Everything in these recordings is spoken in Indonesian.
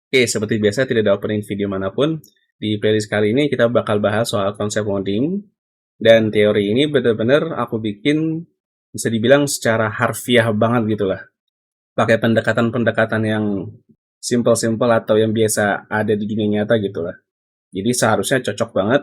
Oke, seperti biasa tidak ada opening video manapun. Di playlist kali ini kita bakal bahas soal konsep modding. Dan teori ini benar-benar aku bikin bisa dibilang secara harfiah banget gitu lah. Pakai pendekatan-pendekatan yang simple-simple atau yang biasa ada di dunia nyata gitu lah. Jadi seharusnya cocok banget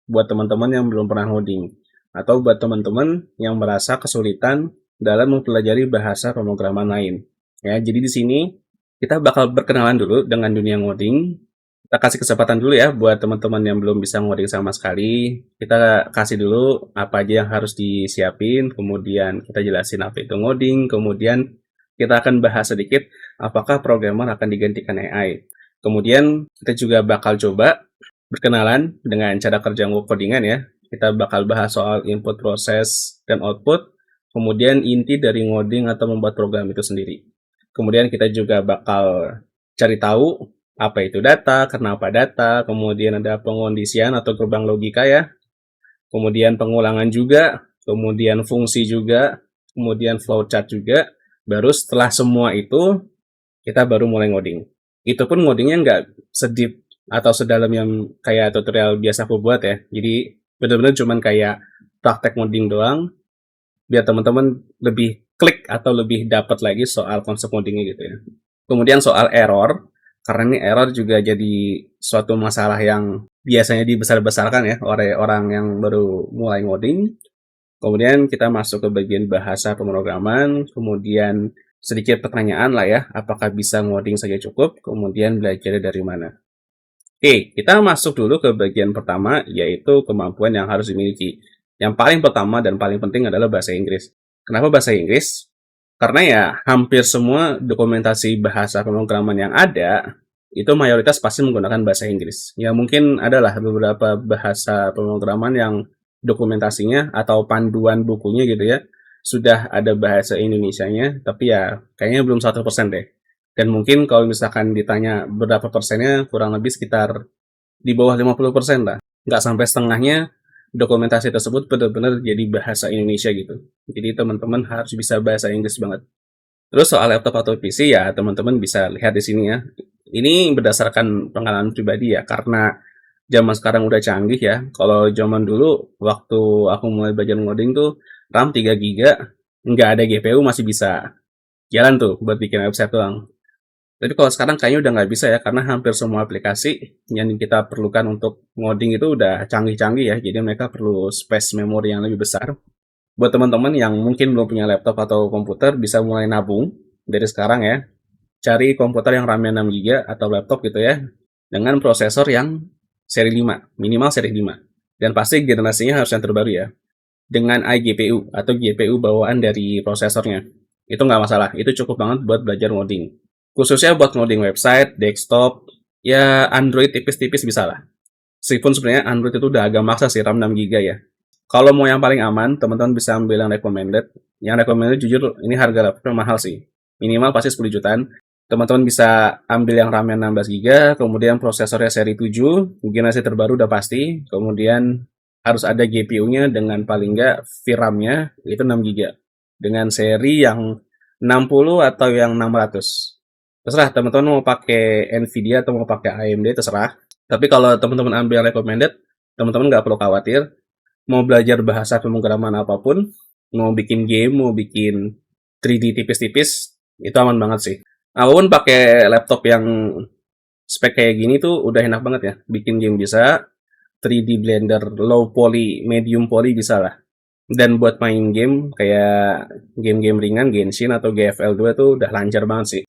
buat teman-teman yang belum pernah ngoding. Atau buat teman-teman yang merasa kesulitan dalam mempelajari bahasa pemrograman lain. Ya, jadi di sini kita bakal berkenalan dulu dengan dunia ngoding. Kita kasih kesempatan dulu ya buat teman-teman yang belum bisa ngoding sama sekali. Kita kasih dulu apa aja yang harus disiapin, kemudian kita jelasin apa itu ngoding, kemudian kita akan bahas sedikit apakah programmer akan digantikan AI. Kemudian kita juga bakal coba berkenalan dengan cara kerja codingan ya. Kita bakal bahas soal input proses dan output, kemudian inti dari ngoding atau membuat program itu sendiri. Kemudian kita juga bakal cari tahu apa itu data, kenapa data, kemudian ada pengondisian atau gerbang logika ya, kemudian pengulangan juga, kemudian fungsi juga, kemudian flowchart juga. Baru setelah semua itu, kita baru mulai ngoding. Itu pun ngodingnya nggak sedip atau sedalam yang kayak tutorial biasa aku buat ya. Jadi benar-benar cuman kayak praktek ngoding doang, biar teman-teman lebih klik atau lebih dapat lagi soal konsep ngodingnya gitu ya. Kemudian soal error, karena ini error juga jadi suatu masalah yang biasanya dibesar-besarkan ya oleh orang yang baru mulai ngoding. Kemudian kita masuk ke bagian bahasa pemrograman, kemudian sedikit pertanyaan lah ya, apakah bisa ngoding saja cukup, kemudian belajar dari mana. Oke, kita masuk dulu ke bagian pertama, yaitu kemampuan yang harus dimiliki. Yang paling pertama dan paling penting adalah bahasa Inggris. Kenapa bahasa Inggris? Karena ya hampir semua dokumentasi bahasa pemrograman yang ada, itu mayoritas pasti menggunakan bahasa Inggris. Ya mungkin adalah beberapa bahasa pemrograman yang dokumentasinya atau panduan bukunya gitu ya, sudah ada bahasa Indonesianya, tapi ya kayaknya belum 100% deh. Dan mungkin kalau misalkan ditanya berapa persennya, kurang lebih sekitar di bawah 50% lah. Nggak sampai setengahnya dokumentasi tersebut benar-benar jadi bahasa Indonesia gitu. Jadi teman-teman harus bisa bahasa Inggris banget. Terus soal laptop atau PC ya teman-teman bisa lihat di sini ya. Ini berdasarkan pengalaman pribadi ya, karena zaman sekarang udah canggih ya. Kalau zaman dulu waktu aku mulai belajar ngoding tuh RAM 3 GB, nggak ada GPU masih bisa jalan tuh buat bikin website doang. Tapi kalau sekarang kayaknya udah nggak bisa ya, karena hampir semua aplikasi yang kita perlukan untuk ngoding itu udah canggih-canggih ya, jadi mereka perlu space memori yang lebih besar. Buat teman-teman yang mungkin belum punya laptop atau komputer, bisa mulai nabung dari sekarang ya. Cari komputer yang RAM-nya 6 GB atau laptop gitu ya, dengan prosesor yang seri 5, minimal seri 5. Dan pasti generasinya harus yang terbaru ya, dengan iGPU atau GPU bawaan dari prosesornya. Itu nggak masalah, itu cukup banget buat belajar ngoding. Khususnya buat ngoding website, desktop, ya Android tipis-tipis bisa lah. Meskipun sebenarnya Android itu udah agak maksa sih RAM 6 GB ya. Kalau mau yang paling aman, teman-teman bisa ambil yang recommended. Yang recommended jujur ini harga laptopnya mahal sih. Minimal pasti 10 jutaan. Teman-teman bisa ambil yang RAM-nya 16 GB, kemudian prosesornya seri 7, generasi terbaru udah pasti, kemudian harus ada GPU-nya dengan paling nggak VRAM-nya itu 6 GB. Dengan seri yang 60 atau yang 600. Terserah teman-teman mau pakai Nvidia atau mau pakai AMD, terserah. Tapi kalau teman-teman ambil yang recommended, teman-teman nggak perlu khawatir. Mau belajar bahasa pemrograman apapun, mau bikin game, mau bikin 3D tipis-tipis, itu aman banget sih. Apapun pakai laptop yang spek kayak gini tuh udah enak banget ya. Bikin game bisa, 3D Blender, low poly, medium poly bisa lah. Dan buat main game kayak game-game ringan, Genshin atau GFL 2 tuh udah lancar banget sih.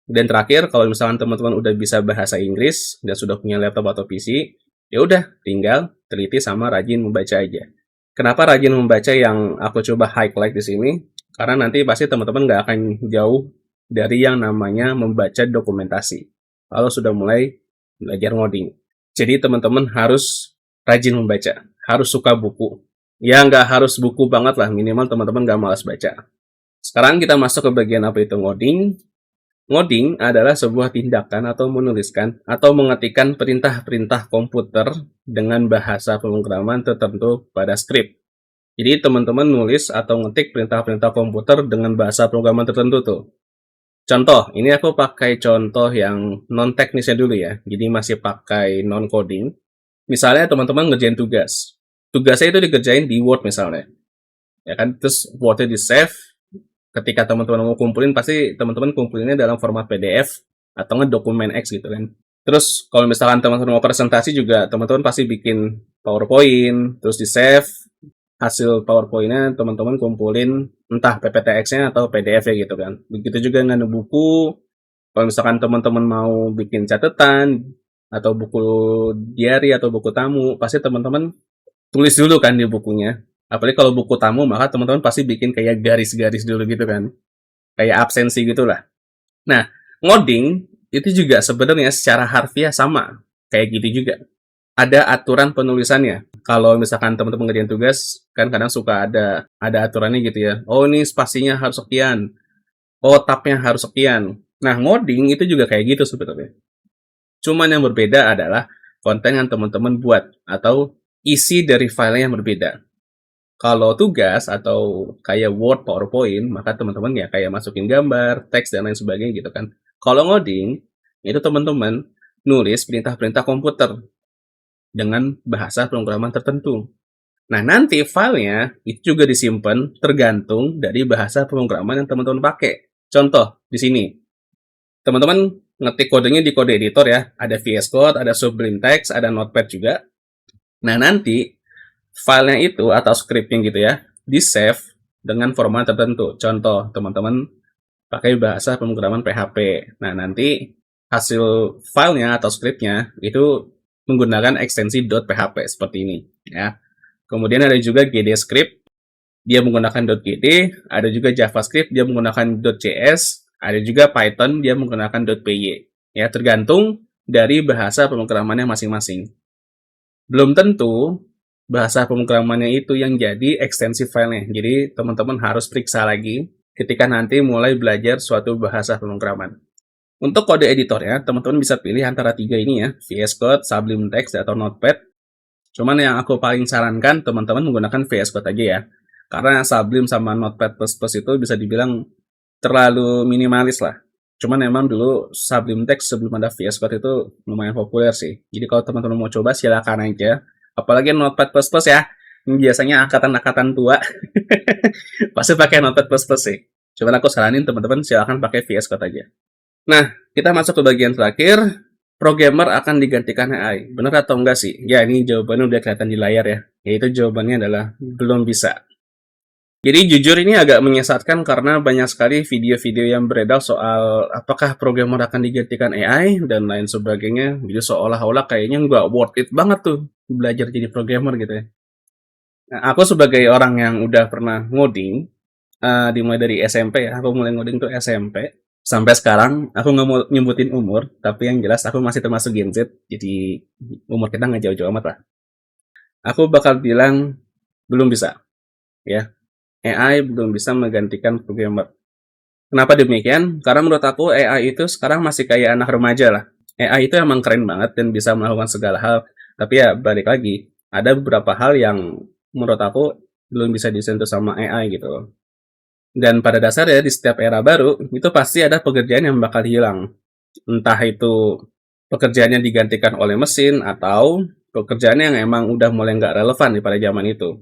Dan terakhir, kalau misalkan teman-teman udah bisa bahasa Inggris dan sudah punya laptop atau PC, ya udah tinggal teliti sama rajin membaca aja. Kenapa rajin membaca yang aku coba highlight di sini? Karena nanti pasti teman-teman nggak akan jauh dari yang namanya membaca dokumentasi kalau sudah mulai belajar ngoding. Jadi teman-teman harus rajin membaca, harus suka buku. Ya nggak harus buku banget lah, minimal teman-teman nggak malas baca. Sekarang kita masuk ke bagian apa itu ngoding. Ngoding adalah sebuah tindakan atau menuliskan atau mengetikkan perintah-perintah komputer dengan bahasa pemrograman tertentu pada skrip. Jadi teman-teman nulis atau ngetik perintah-perintah komputer dengan bahasa pemrograman tertentu tuh. Contoh, ini aku pakai contoh yang non-teknisnya dulu ya. Jadi masih pakai non-coding. Misalnya teman-teman ngerjain tugas. Tugasnya itu dikerjain di Word misalnya. Ya kan, terus Word-nya di-save. Ketika teman-teman mau kumpulin, pasti teman-teman kumpulinnya dalam format PDF atau nggak dokumen X gitu kan. Terus kalau misalkan teman-teman mau presentasi juga, teman-teman pasti bikin PowerPoint, terus di-save, hasil PowerPoint-nya teman-teman kumpulin entah PPTX-nya atau PDF-nya gitu kan. Begitu juga dengan buku, kalau misalkan teman-teman mau bikin catatan atau buku diary atau buku tamu, pasti teman-teman tulis dulu kan di bukunya. Apalagi kalau buku tamu, maka teman-teman pasti bikin kayak garis-garis dulu gitu kan. Kayak absensi gitulah. Nah, ngoding itu juga sebenarnya secara harfiah sama. Kayak gitu juga. Ada aturan penulisannya. Kalau misalkan teman-teman ngerjain tugas, kan kadang suka ada aturannya gitu ya. Oh, ini spasinya harus sekian. Oh, tabnya harus sekian. Nah, ngoding itu juga kayak gitu sebetulnya. Cuman yang berbeda adalah konten yang teman-teman buat atau isi dari filenya yang berbeda. Kalau tugas atau kayak Word, PowerPoint, maka teman-teman ya kayak masukin gambar, teks, dan lain sebagainya gitu kan. Kalau ngoding, itu teman-teman nulis perintah-perintah komputer dengan bahasa pemrograman tertentu. Nah, nanti filenya itu juga disimpan tergantung dari bahasa pemrograman yang teman-teman pakai. Contoh, di sini. Teman-teman ngetik kodenya di kode editor ya. Ada VS Code, ada Sublime Text, ada Notepad juga. Nah, nanti filenya itu atau scriptnya gitu ya, di-save dengan format tertentu. Contoh, teman-teman pakai bahasa pemrograman PHP. Nah, nanti hasil filenya atau scriptnya itu menggunakan ekstensi .php seperti ini ya. Kemudian ada juga GD script, dia menggunakan .gd, ada juga JavaScript, dia menggunakan .js, ada juga Python, dia menggunakan .py. Ya, tergantung dari bahasa pemrogramannya masing-masing. Belum tentu bahasa pemrogramannya itu yang jadi ekstensi filenya. Jadi, teman-teman harus periksa lagi ketika nanti mulai belajar suatu bahasa pemrograman. Untuk kode editornya, teman-teman bisa pilih antara tiga ini ya, VS Code, Sublime Text, atau Notepad. Cuman yang aku paling sarankan teman-teman menggunakan VS Code aja ya. Karena Sublime sama Notepad++ itu bisa dibilang terlalu minimalis lah. Cuman emang dulu Sublime Text sebelum ada VS Code itu lumayan populer sih. Jadi kalau teman-teman mau coba silakan aja. Apalagi Notepad++ ya. Ini biasanya angkatan-angkatan tua pasti pakai Notepad++ sih. Cuman aku saranin teman-teman silakan pakai VS Code aja. Nah, kita masuk ke bagian terakhir. Programmer akan digantikan AI. Benar atau enggak sih? Ya, ini jawabannya udah kelihatan di layar ya. Yaitu jawabannya adalah belum bisa. Jadi jujur ini agak menyesatkan karena banyak sekali video-video yang beredar soal apakah programmer akan digantikan AI dan lain sebagainya. Jadi seolah-olah kayaknya nggak worth it banget tuh belajar jadi programmer gitu ya. Nah, aku sebagai orang yang udah pernah ngoding, dimulai dari SMP ya, aku mulai ngoding tuh SMP. Sampai sekarang, aku nggak mau nyebutin umur, tapi yang jelas aku masih termasuk Gen Z, jadi umur kita nggak jauh-jauh amat lah. Aku bakal bilang, belum bisa. Ya, AI belum bisa menggantikan programmer. Kenapa demikian? Karena menurut aku AI itu sekarang masih kayak anak remaja lah. AI itu emang keren banget dan bisa melakukan segala hal. Tapi ya balik lagi, ada beberapa hal yang menurut aku belum bisa disentuh sama AI gitu. Dan pada dasarnya di setiap era baru, itu pasti ada pekerjaan yang bakal hilang. Entah itu pekerjaannya digantikan oleh mesin atau pekerjaan yang emang udah mulai nggak relevan di pada zaman itu.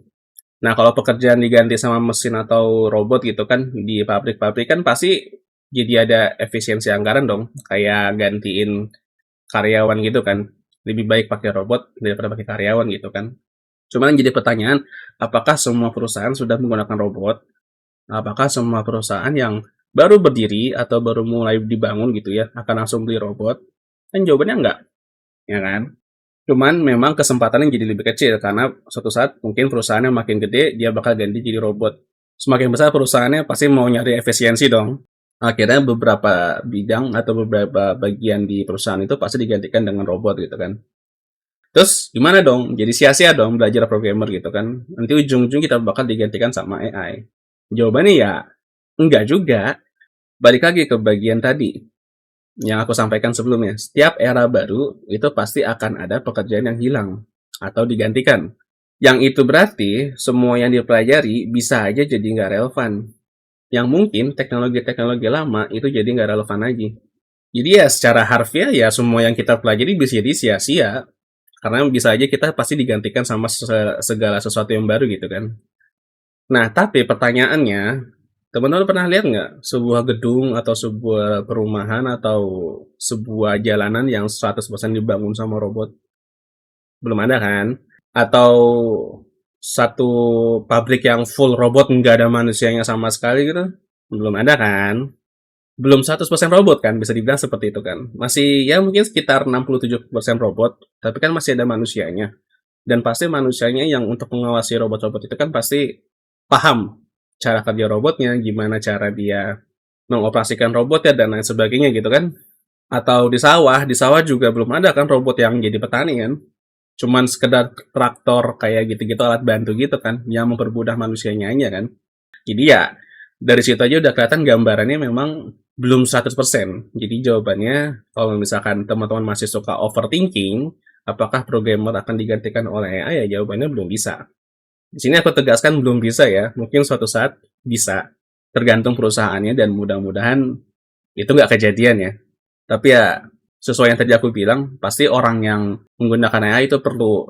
Nah, kalau pekerjaan diganti sama mesin atau robot gitu kan, di pabrik-pabrik kan pasti jadi ada efisiensi anggaran dong. Kayak gantiin karyawan gitu kan. Lebih baik pakai robot daripada pakai karyawan gitu kan. Cuman jadi pertanyaan, apakah semua perusahaan sudah menggunakan robot? Apakah semua perusahaan yang baru berdiri atau baru mulai dibangun gitu ya, akan langsung beli robot? Kan jawabannya enggak, ya kan? Cuman memang kesempatannya jadi lebih kecil karena suatu saat mungkin perusahaannya makin gede, dia bakal ganti jadi robot. Semakin besar perusahaannya pasti mau nyari efisiensi dong. Akhirnya beberapa bidang atau beberapa bagian di perusahaan itu pasti digantikan dengan robot gitu kan. Terus gimana dong? Jadi sia-sia dong belajar programmer gitu kan. Nanti ujung-ujung kita bakal digantikan sama AI. Jawabannya ya enggak juga. Balik lagi ke bagian tadi yang aku sampaikan sebelumnya. Setiap era baru itu pasti akan ada pekerjaan yang hilang atau digantikan. Yang itu berarti semua yang dipelajari bisa aja jadi nggak relevan. yang mungkin teknologi-teknologi lama itu jadi nggak relevan lagi. Jadi ya secara harfiah ya semua yang kita pelajari bisa jadi sia-sia. Karena bisa aja kita pasti digantikan sama segala sesuatu yang baru gitu kan. Nah, tapi pertanyaannya, teman-teman pernah lihat nggak sebuah gedung atau sebuah perumahan atau sebuah jalanan yang 100% dibangun sama robot? Belum ada kan? Atau satu pabrik yang full robot nggak ada manusianya sama sekali gitu? Belum ada kan? Belum 100% robot kan, bisa dibilang seperti itu kan. Masih ya mungkin sekitar 60-70% robot, tapi kan masih ada manusianya. Dan pasti manusianya yang untuk mengawasi robot-robot itu kan pasti paham cara kerja robotnya, gimana cara dia mengoperasikan robotnya dan lain sebagainya gitu kan. Atau di sawah juga belum ada kan robot yang jadi petani kan. Cuman sekedar traktor kayak gitu-gitu alat bantu gitu kan, yang mempermudah manusianya aja kan. Jadi ya dari situ aja udah kelihatan gambarannya memang belum 100%. Jadi jawabannya kalau misalkan teman-teman masih suka overthinking, apakah programmer akan digantikan oleh AI? Ya jawabannya belum bisa. Di sini aku tegaskan belum bisa ya. Mungkin suatu saat bisa. Tergantung perusahaannya dan mudah-mudahan itu nggak kejadian ya. Tapi ya sesuai yang tadi aku bilang, pasti orang yang menggunakan AI itu perlu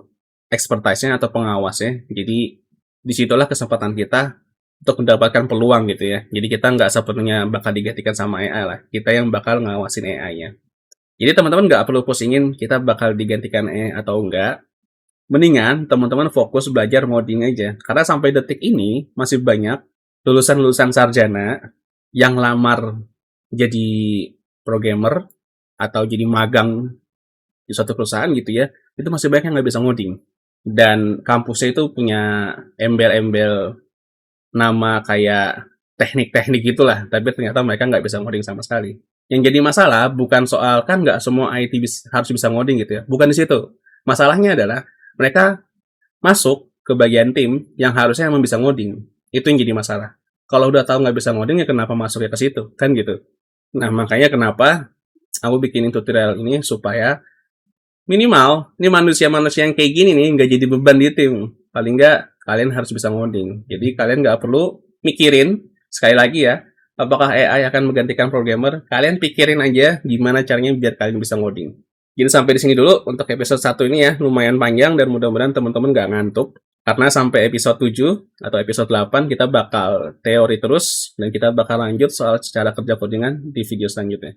expertise-nya atau pengawasnya. Jadi disitulah kesempatan kita untuk mendapatkan peluang gitu ya. Jadi kita nggak sepenuhnya bakal digantikan sama AI lah. Kita yang bakal ngawasin AI-nya. Jadi teman-teman nggak perlu pusingin kita bakal digantikan AI atau enggak. Mendingan teman-teman fokus belajar coding aja. Karena sampai detik ini masih banyak lulusan-lulusan sarjana yang lamar jadi programmer atau jadi magang di suatu perusahaan gitu ya. Itu masih banyak yang nggak bisa ngoding. Dan kampusnya itu punya embel-embel nama kayak teknik-teknik gitulah, tapi ternyata mereka nggak bisa ngoding sama sekali. Yang jadi masalah bukan soal kan nggak semua IT harus bisa ngoding gitu ya, bukan di situ. Masalahnya adalah mereka masuk ke bagian tim yang harusnya emang bisa ngoding. Itu yang jadi masalah. Kalau udah tahu nggak bisa ngoding ya kenapa masuknya ke situ, kan gitu. Nah makanya kenapa aku bikinin tutorial ini supaya minimal ini manusia-manusia yang kayak gini nih nggak jadi beban di tim. Paling nggak kalian harus bisa ngoding. Jadi kalian nggak perlu mikirin sekali lagi ya, apakah AI akan menggantikan programmer? Kalian pikirin aja gimana caranya biar kalian bisa ngoding. Jadi sampai di sini dulu untuk episode 1 ini ya, lumayan panjang dan mudah-mudahan teman-teman nggak ngantuk. Karena sampai episode 7 atau episode 8 kita bakal teori terus dan kita bakal lanjut soal cara kerja codingan di video selanjutnya.